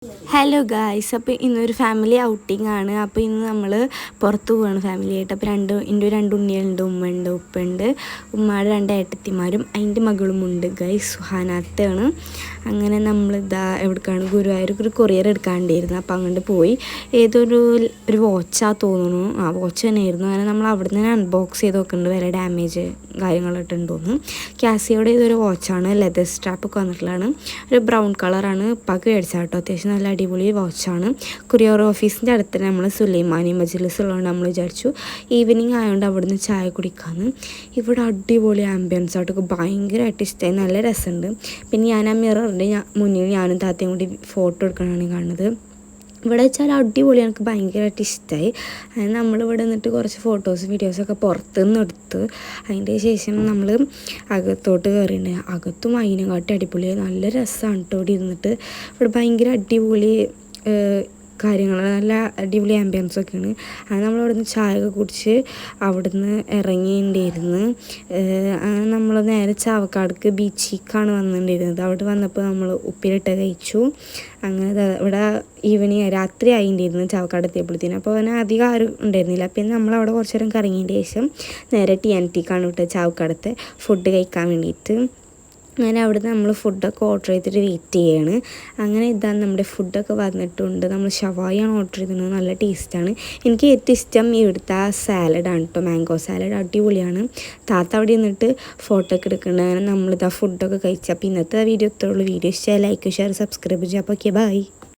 Hello guys, അപ്പോൾ ഇന്നൊരു family outing ആണ്. അപ്പോൾ ഇന്ന് നമ്മൾ പുറത്ത് പോവുകയാണ് ഫാമിലിയായിട്ട്. അപ്പോൾ എൻ്റെ രണ്ട് ഉണ്ണികളുണ്ട്, ഉമ്മയുണ്ട്, ഉപ്പയുണ്ട്, ഉമ്മയുടെ രണ്ട് ഏട്ടത്തിമാരും അതിൻ്റെ മകളുമുണ്ട് ഗായ്സ്, സുഹാനാത്താണ്. അങ്ങനെ നമ്മളിതാ എവിടേക്കാണ്, ഗുരുവായൂർ ഒരു കൊറിയർ എടുക്കാണ്ടായിരുന്നു. അപ്പോൾ അങ്ങോട്ട് പോയി. ഏതൊരു തോന്നുന്നു, വാച്ച് തന്നെയായിരുന്നു. അങ്ങനെ നമ്മൾ അവിടെ നിന്ന് അൺബോക്സ് ചെയ്ത് നോക്കുന്നുണ്ട്, വേറെ ഡാമേജ് കാര്യങ്ങളൊക്കെ ഉണ്ടോയെന്ന്. കാസിയോടെ ഇതൊരു വാച്ചാണ്, ലെതർ സ്ട്രാപ്പൊക്കെ വന്നിട്ടുള്ളതാണ്. ഒരു ബ്രൗൺ കളറാണ്. ഉപ്പാക്ക് മേടിച്ചാൽ കേട്ടോ, അത്യാവശ്യം നല്ല അടിപൊളി വാച്ചാണ്. കൊറിയർ ഓഫീസിൻ്റെ അടുത്ത് തന്നെ നമ്മൾ സുലൈമാനി മജ്ലിസ് ഉള്ളതുകൊണ്ട് നമ്മൾ വിചാരിച്ചു ഈവനിങ് ആയതുകൊണ്ട് അവിടുന്ന് ചായ കുടിക്കാമെന്ന്. ഇവിടെ അടിപൊളി ആംബിയൻസ് ആയിട്ടൊക്കെ ഭയങ്കരമായിട്ട് ഇഷ്ടമായി, നല്ല രസമുണ്ട്. പിന്നെ ഞാൻ ആ മിററിൻ്റെ മുന്നിൽ ഞാനും താത്തയും കൂടി ഫോട്ടോ എടുക്കണമെന്നാണ് കാണുന്നത്. ഇവിടെ വെച്ചാൽ അടിപൊളി, എനിക്ക് ഭയങ്കരമായിട്ട് ഇഷ്ടമായി. അതിന് നമ്മളിവിടെ നിന്നിട്ട് കുറച്ച് ഫോട്ടോസ് വീഡിയോസൊക്കെ പുറത്തുനിന്ന് എടുത്ത് അതിൻ്റെ ശേഷം നമ്മൾ അകത്തോട്ട് കയറിയിട്ടുണ്ട്. അകത്തും അതിനെക്കാട്ടി അടിപൊളി, നല്ല രസമാണ് കേട്ടോ ഇവിടെ ഇരുന്നിട്ട്. ഇവിടെ ഭയങ്കര അടിപൊളി കാര്യങ്ങൾ, നല്ല അടിപൊളി ആംബിയൻസൊക്കെയാണ്. അത് നമ്മളവിടുന്ന് ചായയൊക്കെ കുടിച്ച് അവിടുന്ന് ഇറങ്ങിയിട്ടുണ്ടായിരുന്നു. അങ്ങനെ നമ്മൾ നേരെ ചാവക്കാടേക്ക് ബീച്ചിലേക്കാണ് വന്നിട്ടുണ്ടായിരുന്നത്. അവിടെ വന്നപ്പോൾ നമ്മൾ ഉപ്പിലിട്ട് കഴിച്ചു. അങ്ങനെ ഇവിടെ ഈവനിങ് രാത്രി ആയിട്ടുണ്ടായിരുന്നു ചാവക്കാട് എത്തിയപ്പോഴത്തേനും. അപ്പോൾ അവന് അധികം ആരും ഉണ്ടായിരുന്നില്ല. പിന്നെ നമ്മളവിടെ കുറച്ച് നേരം കറങ്ങിയതിൻ്റെ ശേഷം നേരെ TNTക്കാണ് വിട്ടത്, ചാവക്കാടത്തെ ഫുഡ് കഴിക്കാൻ വേണ്ടിയിട്ട്. അങ്ങനെ അവിടെ നമ്മൾ ഫുഡൊക്കെ ഓർഡർ ചെയ്തിട്ട് വെയിറ്റ് ചെയ്യുകയാണ്. അങ്ങനെ ഇതാണ് നമ്മുടെ ഫുഡൊക്കെ വന്നിട്ടുണ്ട്. നമ്മൾ ഷവായിയാണ് ഓർഡർ ചെയ്തിരുന്നത്, നല്ല ടേസ്റ്റാണ്. എനിക്ക് ഏറ്റവും ഇഷ്ടം ഇവിടുത്തെ ആ സാലഡാണ് കേട്ടോ, മാംഗോ സാലഡ് അടിപൊളിയാണ്. താത്ത അവിടെ നിന്നിട്ട് ഫോട്ടോ ഒക്കെ എടുക്കുന്നുണ്ട്. അങ്ങനെ നമ്മളിതാ ഫുഡൊക്കെ കഴിച്ചപ്പോൾ ഇന്നത്തെ വീഡിയോ ഇത്രയുള്ളൂ. വീഡിയോ ഇഷ്ടമായി ലൈക്ക്, ഷെയർ, സബ്സ്ക്രൈബ് ചെയ്യുക. അപ്പോൾ ഓക്കെ, ബൈ.